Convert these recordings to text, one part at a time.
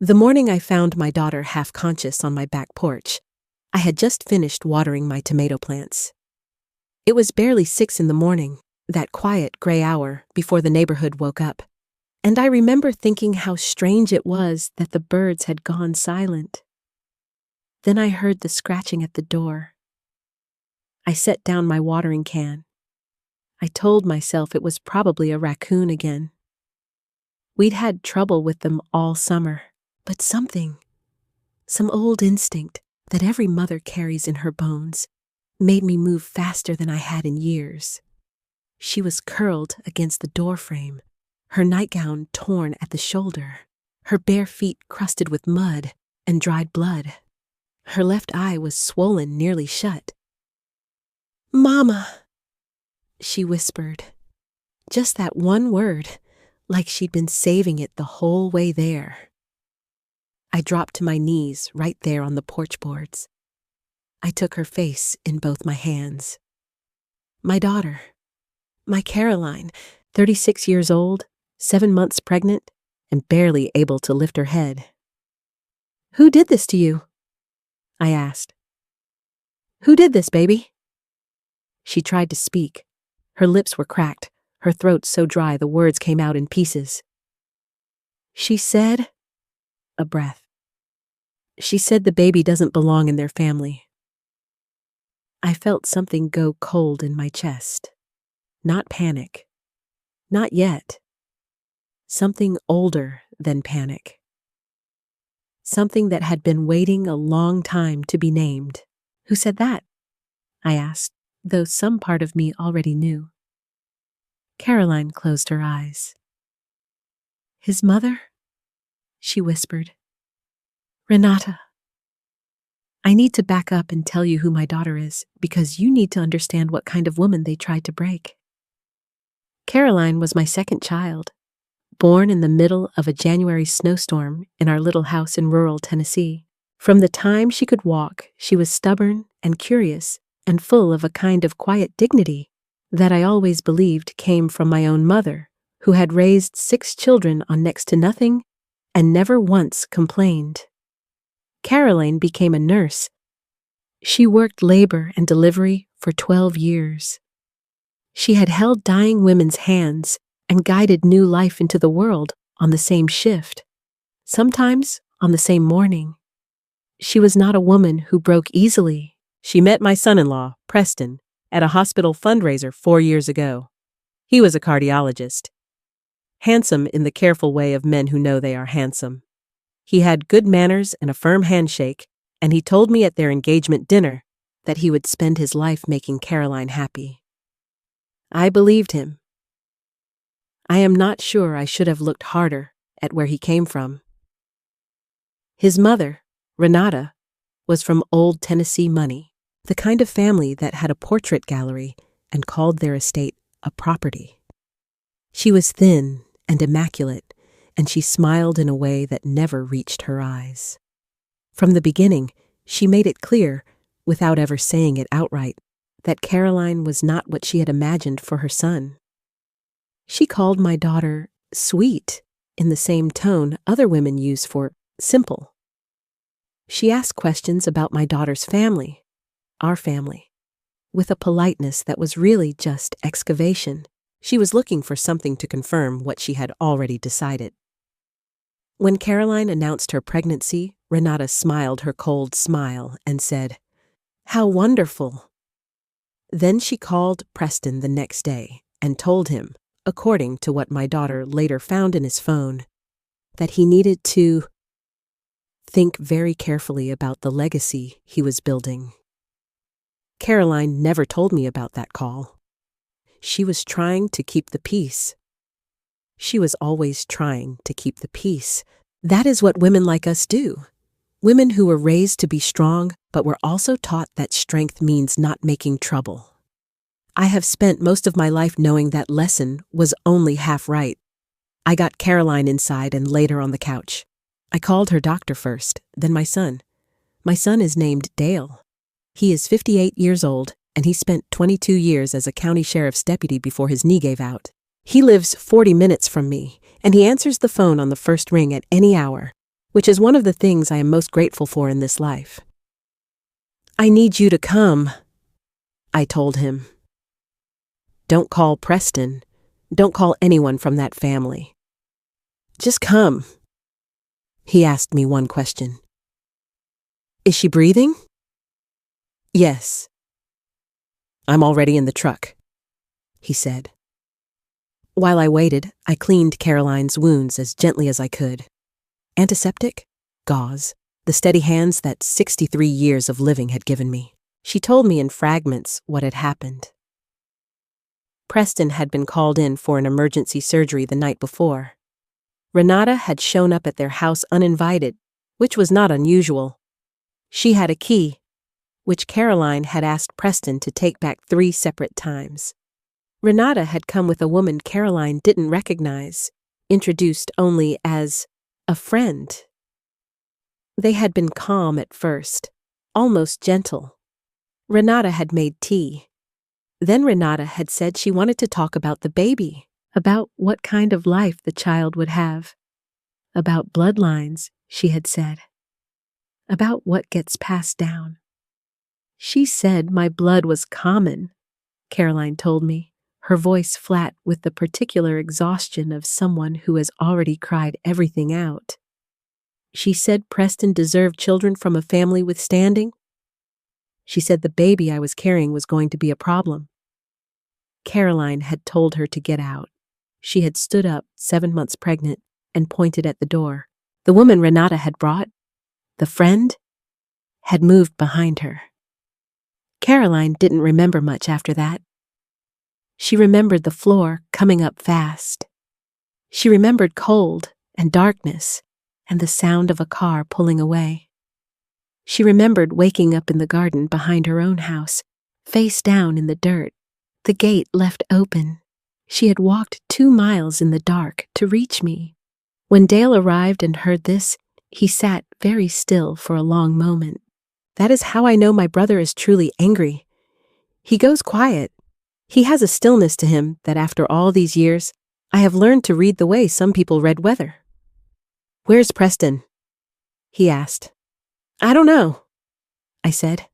The morning I found my daughter half-conscious on my back porch, I had just finished watering my tomato plants. It was barely 6 in the morning, that quiet gray hour before the neighborhood woke up, and I remember thinking how strange it was that the birds had gone silent. Then I heard the scratching at the door. I set down my watering can. I told myself it was probably a raccoon again. We'd had trouble with them all summer, but some old instinct that every mother carries in her bones, made me move faster than I had in years. She was curled against the doorframe, her nightgown torn at the shoulder, her bare feet crusted with mud and dried blood. Her left eye was swollen nearly shut. "Mama," she whispered. Just that one word, like she'd been saving it the whole way there. I dropped to my knees right there on the porch boards. I took her face in both my hands. My daughter, my Caroline, 36 years old, 7 months pregnant, and barely able to lift her head. "Who did this to you?" I asked. "Who did this, baby?" She tried to speak. Her lips were cracked, her throat so dry the words came out in pieces. She said, a breath. She said the baby doesn't belong in their family. I felt something go cold in my chest. Not panic. Not yet. Something older than panic. Something that had been waiting a long time to be named. "Who said that?" I asked, though some part of me already knew. Caroline closed her eyes. "His mother?" she whispered. "Renata." I need to back up and tell you who my daughter is, because you need to understand what kind of woman they tried to break. Caroline was my second child, born in the middle of a January snowstorm in our little house in rural Tennessee. From the time she could walk, she was stubborn and curious and full of a kind of quiet dignity that I always believed came from my own mother, who had raised 6 children on next to nothing and never once complained. Caroline became a nurse. She worked labor and delivery for 12 years. She had held dying women's hands and guided new life into the world on the same shift, sometimes on the same morning. She was not a woman who broke easily. She met my son-in-law, Preston, at a hospital fundraiser 4 years ago. He was a cardiologist. Handsome in the careful way of men who know they are handsome. He had good manners and a firm handshake, and he told me at their engagement dinner that he would spend his life making Caroline happy. I believed him. I am not sure I should have looked harder at where he came from. His mother, Renata, was from old Tennessee money, the kind of family that had a portrait gallery and called their estate a property. She was thin and immaculate, and she smiled in a way that never reached her eyes. From the beginning, she made it clear, without ever saying it outright, that Caroline was not what she had imagined for her son. She called my daughter sweet in the same tone other women use for simple. She asked questions about my daughter's family, our family, with a politeness that was really just excavation. She was looking for something to confirm what she had already decided. When Caroline announced her pregnancy, Renata smiled her cold smile and said, "How wonderful." Then she called Preston the next day and told him, according to what my daughter later found in his phone, that he needed to think very carefully about the legacy he was building. Caroline never told me about that call. She was trying to keep the peace. She was always trying to keep the peace. That is what women like us do. Women who were raised to be strong, but were also taught that strength means not making trouble. I have spent most of my life knowing that lesson was only half right. I got Caroline inside and laid her on the couch. I called her doctor first, then my son. My son is named Dale. He is 58 years old, and he spent 22 years as a county sheriff's deputy before his knee gave out. He lives 40 minutes from me, and he answers the phone on the first ring at any hour. which is one of the things I am most grateful for in this life. I need you to come, I told him. Don't call Preston. Don't call anyone from that family. Just come. He asked me one question. Is she breathing? Yes. I'm already in the truck, he said. While I waited, I cleaned Caroline's wounds as gently as I could. Antiseptic, gauze, the steady hands that 63 years of living had given me. She told me in fragments what had happened. Preston had been called in for an emergency surgery the night before. Renata had shown up at their house uninvited, which was not unusual. She had a key, which Caroline had asked Preston to take back 3 separate times. Renata had come with a woman Caroline didn't recognize, introduced only as a friend. They had been calm at first, almost gentle. Renata had made tea. Then Renata had said she wanted to talk about the baby, about what kind of life the child would have, about bloodlines, she had said, about what gets passed down. She said my blood was common, Caroline told me, her voice flat with the particular exhaustion of someone who has already cried everything out. She said Preston deserved children from a family with standing. She said the baby I was carrying was going to be a problem. Caroline had told her to get out. She had stood up, 7 months pregnant, and pointed at the door. The woman Renata had brought, the friend, had moved behind her. Caroline didn't remember much after that. She remembered the floor coming up fast. She remembered cold and darkness and the sound of a car pulling away. She remembered waking up in the garden behind her own house, face down in the dirt, the gate left open. She had walked 2 miles in the dark to reach me. When Dale arrived and heard this, he sat very still for a long moment. That is how I know my brother is truly angry. He goes quiet. He has a stillness to him that after all these years, I have learned to read the way some people read weather. Where's Preston? He asked. I don't know, I said.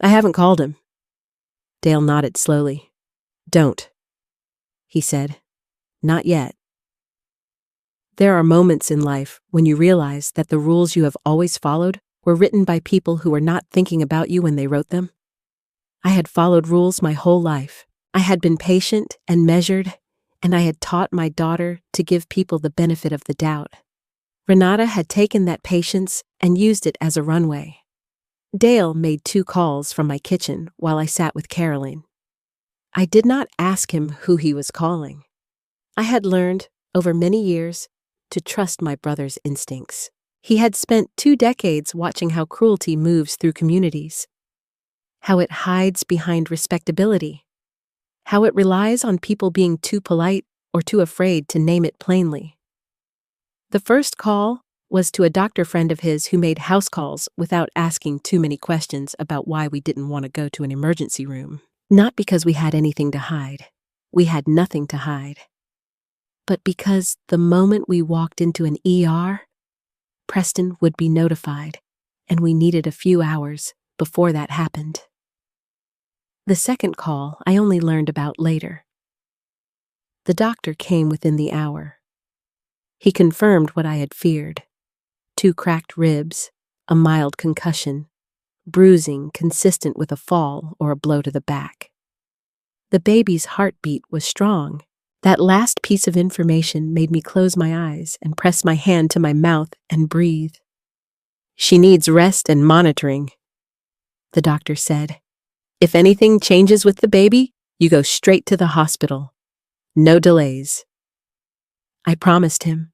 I haven't called him. Dale nodded slowly. Don't, he said. Not yet. There are moments in life when you realize that the rules you have always followed were written by people who were not thinking about you when they wrote them. I had followed rules my whole life. I had been patient and measured, and I had taught my daughter to give people the benefit of the doubt. Renata had taken that patience and used it as a runway. Dale made 2 calls from my kitchen while I sat with Caroline. I did not ask him who he was calling. I had learned, over many years, to trust my brother's instincts. He had spent 2 decades watching how cruelty moves through communities, how it hides behind respectability, how it relies on people being too polite or too afraid to name it plainly. The first call was to a doctor friend of his who made house calls without asking too many questions about why we didn't want to go to an emergency room. Not because we had anything to hide. We had nothing to hide. But because the moment we walked into an ER, Preston would be notified, and we needed a few hours before that happened. The second call I only learned about later. The doctor came within the hour. He confirmed what I had feared. 2 cracked ribs, a mild concussion, bruising consistent with a fall or a blow to the back. The baby's heartbeat was strong. That last piece of information made me close my eyes and press my hand to my mouth and breathe. She needs rest and monitoring, the doctor said. If anything changes with the baby, you go straight to the hospital. No delays. I promised him.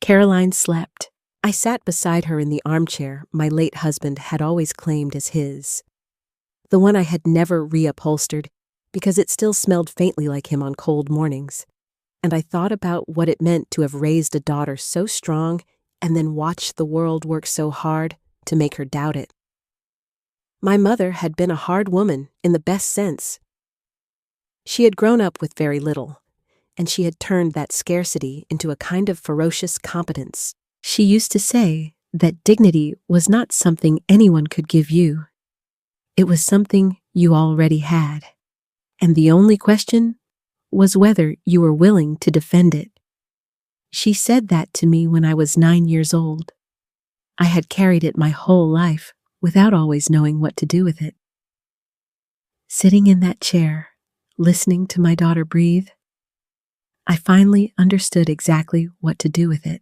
Caroline slept. I sat beside her in the armchair my late husband had always claimed as his, the one I had never reupholstered because it still smelled faintly like him on cold mornings, and I thought about what it meant to have raised a daughter so strong and then watched the world work so hard to make her doubt it. My mother had been a hard woman in the best sense. She had grown up with very little, and she had turned that scarcity into a kind of ferocious competence. She used to say that dignity was not something anyone could give you. It was something you already had, and the only question was whether you were willing to defend it. She said that to me when I was 9 years old. I had carried it my whole life without always knowing what to do with it. Sitting in that chair, listening to my daughter breathe, I finally understood exactly what to do with it.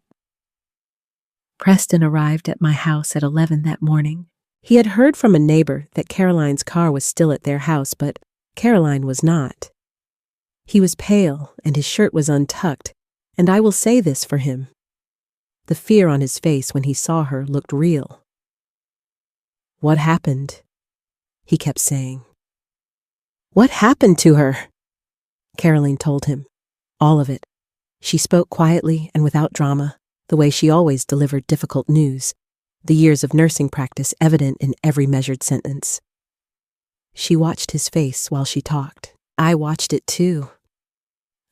Preston arrived at my house at 11 that morning. He had heard from a neighbor that Caroline's car was still at their house, but Caroline was not. He was pale and his shirt was untucked, and I will say this for him. The fear on his face when he saw her looked real. "What happened?" he kept saying. "What happened to her?" Caroline told him. All of it. She spoke quietly and without drama, the way she always delivered difficult news, the years of nursing practice evident in every measured sentence. She watched his face while she talked. I watched it too.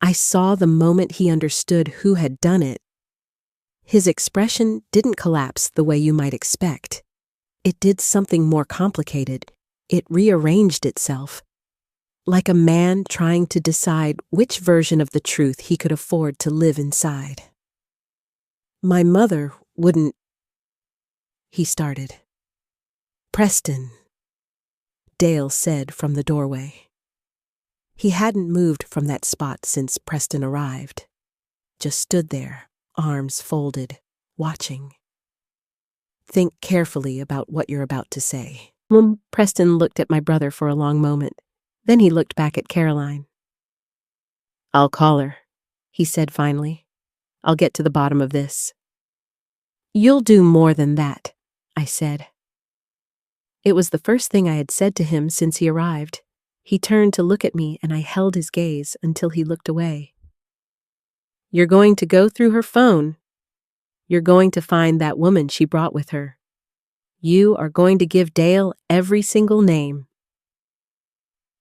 I saw the moment he understood who had done it. His expression didn't collapse the way you might expect. It did something more complicated. It rearranged itself, like a man trying to decide which version of the truth he could afford to live inside. "My mother wouldn't," he started. "Preston," Dale said from the doorway. He hadn't moved from that spot since Preston arrived, just stood there, arms folded, watching. "Think carefully about what you're about to say." Preston looked at my brother for a long moment. Then he looked back at Caroline. "I'll call her," he said finally. "I'll get to the bottom of this." "You'll do more than that," I said. It was the first thing I had said to him since he arrived. He turned to look at me and I held his gaze until he looked away. "You're going to go through her phone. You're going to find that woman she brought with her. You are going to give Dale every single name."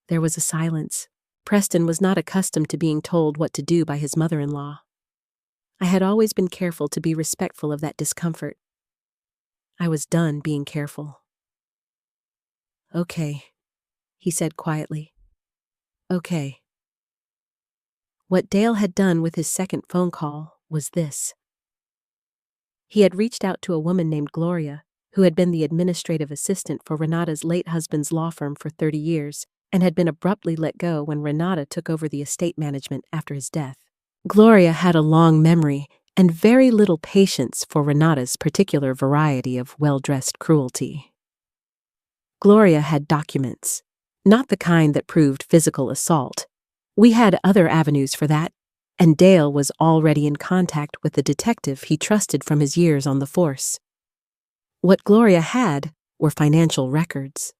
There was a silence. Preston was not accustomed to being told what to do by his mother-in-law. I had always been careful to be respectful of that discomfort. I was done being careful. "Okay," he said quietly. "Okay." What Dale had done with his second phone call was this. He had reached out to a woman named Gloria, who had been the administrative assistant for Renata's late husband's law firm for 30 years, and had been abruptly let go when Renata took over the estate management after his death. Gloria had a long memory and very little patience for Renata's particular variety of well-dressed cruelty. Gloria had documents, not the kind that proved physical assault. We had other avenues for that, and Dale was already in contact with the detective he trusted from his years on the force. What Gloria had were financial records.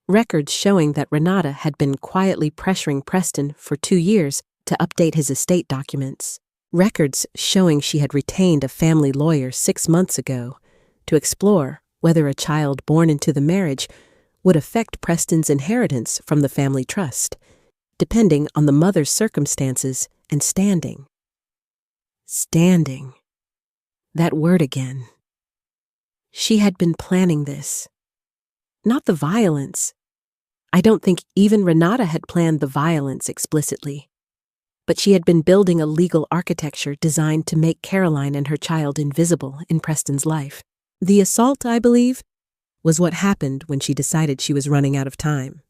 Records showing that Renata had been quietly pressuring Preston for 2 years to update his estate documents. Records showing she had retained a family lawyer 6 months ago to explore whether a child born into the marriage would affect Preston's inheritance from the family trust, depending on the mother's circumstances and standing. Standing. That word again. She had been planning this. Not the violence. I don't think even Renata had planned the violence explicitly. But she had been building a legal architecture designed to make Caroline and her child invisible in Preston's life. The assault, I believe, was what happened when she decided she was running out of time.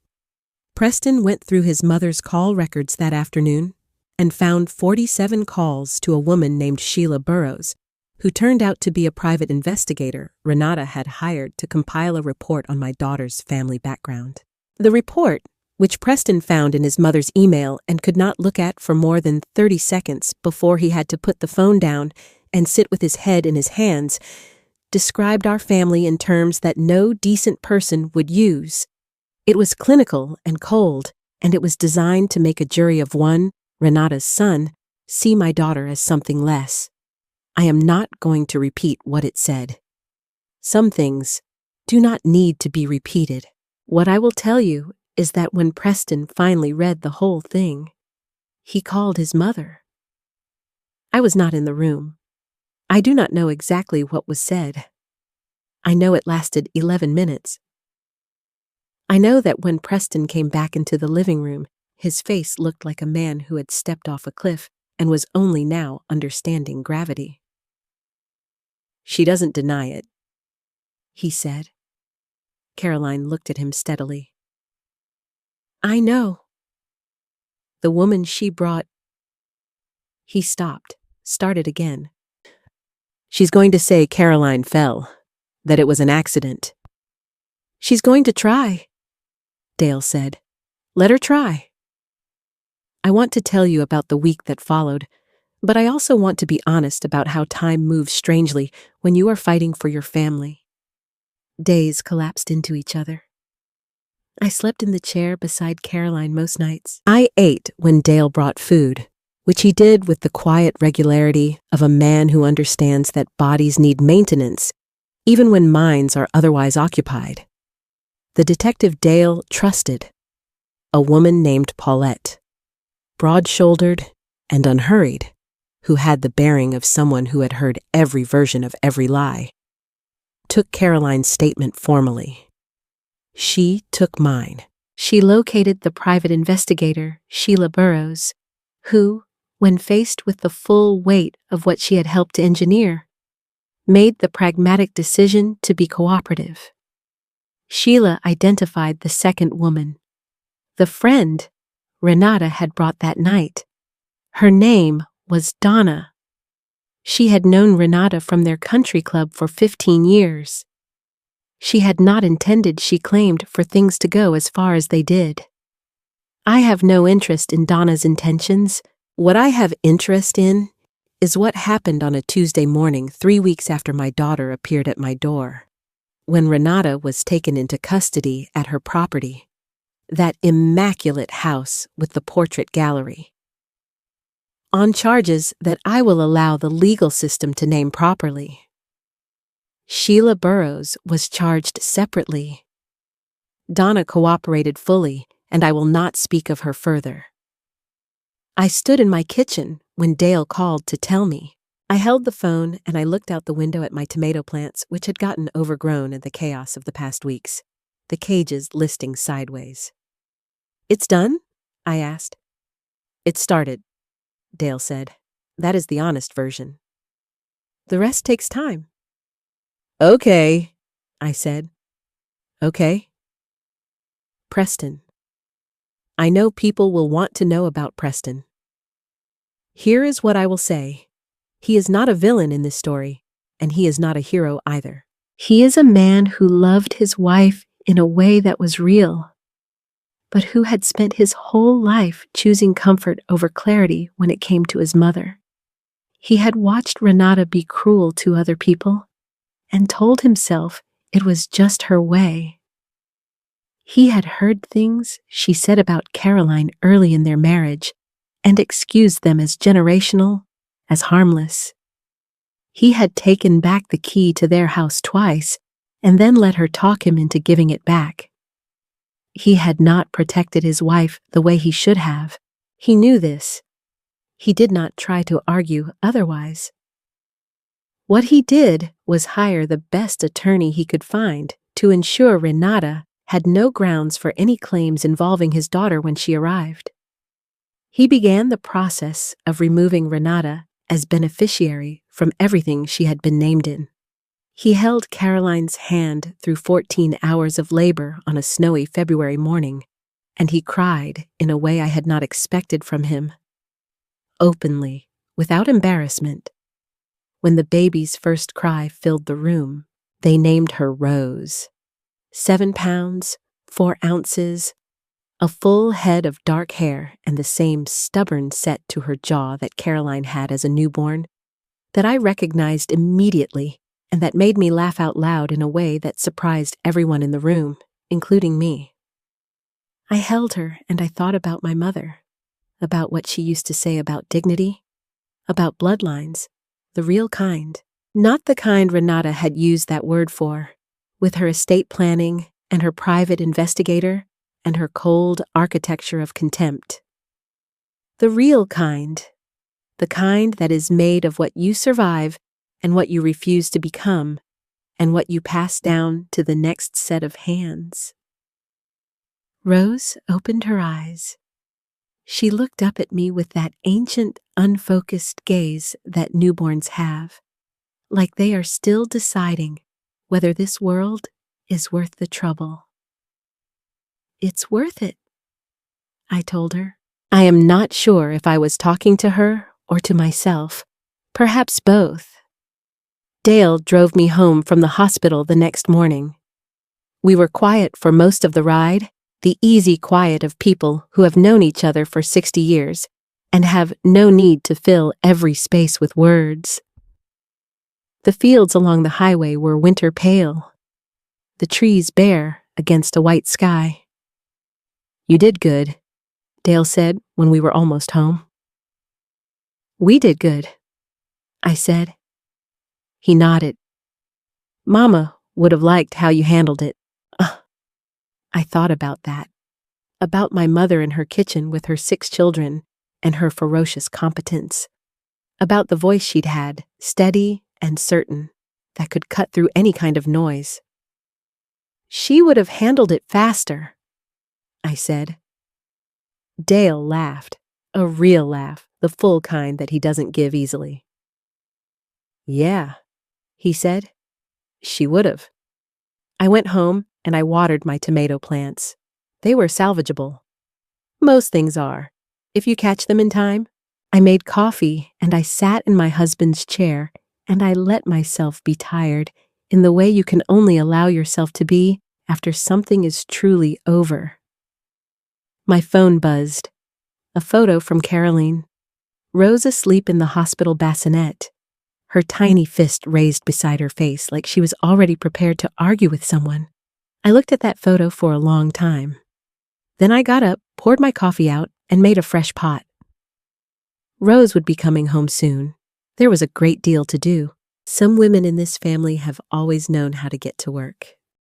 Preston went through his mother's call records that afternoon and found 47 calls to a woman named Sheila Burrows, who turned out to be a private investigator Renata had hired to compile a report on my daughter's family background. The report, which Preston found in his mother's email and could not look at for more than 30 seconds before he had to put the phone down and sit with his head in his hands, described our family in terms that no decent person would use. It was clinical and cold, and it was designed to make a jury of one, Renata's son, see my daughter as something less. I am not going to repeat what it said. Some things do not need to be repeated. What I will tell you is that when Preston finally read the whole thing, he called his mother. I was not in the room. I do not know exactly what was said. I know it lasted 11 minutes. I know that when Preston came back into the living room, his face looked like a man who had stepped off a cliff and was only now understanding gravity. "She doesn't deny it," he said. Caroline looked at him steadily. "I know. The woman she brought—" He stopped, started again. "She's going to say Caroline fell, that it was an accident." "She's going to try," Dale said. "Let her try." I want to tell you about the week that followed, but I also want to be honest about how time moves strangely when you are fighting for your family. Days collapsed into each other. I slept in the chair beside Caroline most nights. I ate when Dale brought food, which he did with the quiet regularity of a man who understands that bodies need maintenance, even when minds are otherwise occupied. The detective Dale trusted, a woman named Paulette, broad-shouldered and unhurried, who had the bearing of someone who had heard every version of every lie, took Caroline's statement formally. She took mine. She located the private investigator, Sheila Burrows, who, when faced with the full weight of what she had helped to engineer, made the pragmatic decision to be cooperative. Sheila identified the second woman, the friend Renata had brought that night. Her name was Donna. She had known Renata from their country club for 15 years. She had not intended, she claimed, for things to go as far as they did. I have no interest in Donna's intentions. What I have interest in is what happened on a Tuesday morning 3 weeks after my daughter appeared at my door, when Renata was taken into custody at her property, that immaculate house with the portrait gallery, on charges that I will allow the legal system to name properly. Sheila Burrows was charged separately. Donna cooperated fully, and I will not speak of her further. I stood in my kitchen when Dale called to tell me. I held the phone and I looked out the window at my tomato plants, which had gotten overgrown in the chaos of the past weeks, the cages listing sideways. "It's done?" I asked. "It started," Dale said. "That is the honest version. The rest takes time." "Okay," I said. "Okay." Preston. I know people will want to know about Preston. Here is what I will say. He is not a villain in this story, and he is not a hero either. He is a man who loved his wife in a way that was real, but who had spent his whole life choosing comfort over clarity when it came to his mother. He had watched Renata be cruel to other people and told himself it was just her way. He had heard things she said about Caroline early in their marriage and excused them as generational, as harmless. He had taken back the key to their house twice and then let her talk him into giving it back. He had not protected his wife the way he should have. He knew this. He did not try to argue otherwise. What he did was hire the best attorney he could find to ensure Renata had no grounds for any claims involving his daughter when she arrived. He began the process of removing Renata as beneficiary from everything she had been named in. He held Caroline's hand through 14 hours of labor on a snowy February morning, and he cried in a way I had not expected from him. Openly, without embarrassment. When the baby's first cry filled the room, they named her Rose. 7 pounds, 4 ounces, a full head of dark hair, and the same stubborn set to her jaw that Caroline had as a newborn, that I recognized immediately and that made me laugh out loud in a way that surprised everyone in the room, including me. I held her and I thought about my mother, about what she used to say about dignity, about bloodlines, the real kind, not the kind Renata had used that word for, with her estate planning and her private investigator and her cold architecture of contempt. The real kind, the kind that is made of what you survive and what you refuse to become, and what you pass down to the next set of hands. Rose opened her eyes. She looked up at me with that ancient, unfocused gaze that newborns have, like they are still deciding whether this world is worth the trouble. "It's worth it," I told her. I am not sure if I was talking to her or to myself, perhaps both. Dale drove me home from the hospital the next morning. We were quiet for most of the ride, the easy quiet of people who have known each other for 60 years and have no need to fill every space with words. The fields along the highway were winter pale, the trees bare against a white sky. "You did good," Dale said when we were almost home. "We did good," I said. He nodded. "Mama would have liked how you handled it." I thought about that, about my mother in her kitchen with her 6 children and her ferocious competence, about the voice she'd had, steady and certain, that could cut through any kind of noise. "She would have handled it faster," I said. Dale laughed, a real laugh, the full kind that he doesn't give easily. "Yeah," he said, "she would have." I went home and I watered my tomato plants. They were salvageable. Most things are, if you catch them in time. I made coffee and I sat in my husband's chair and I let myself be tired in the way you can only allow yourself to be after something is truly over. My phone buzzed. A photo from Caroline. Rose asleep in the hospital bassinet, her tiny fist raised beside her face like she was already prepared to argue with someone. I looked at that photo for a long time. Then I got up, poured my coffee out, and made a fresh pot. Rose would be coming home soon. There was a great deal to do. Some women in this family have always known how to get to work.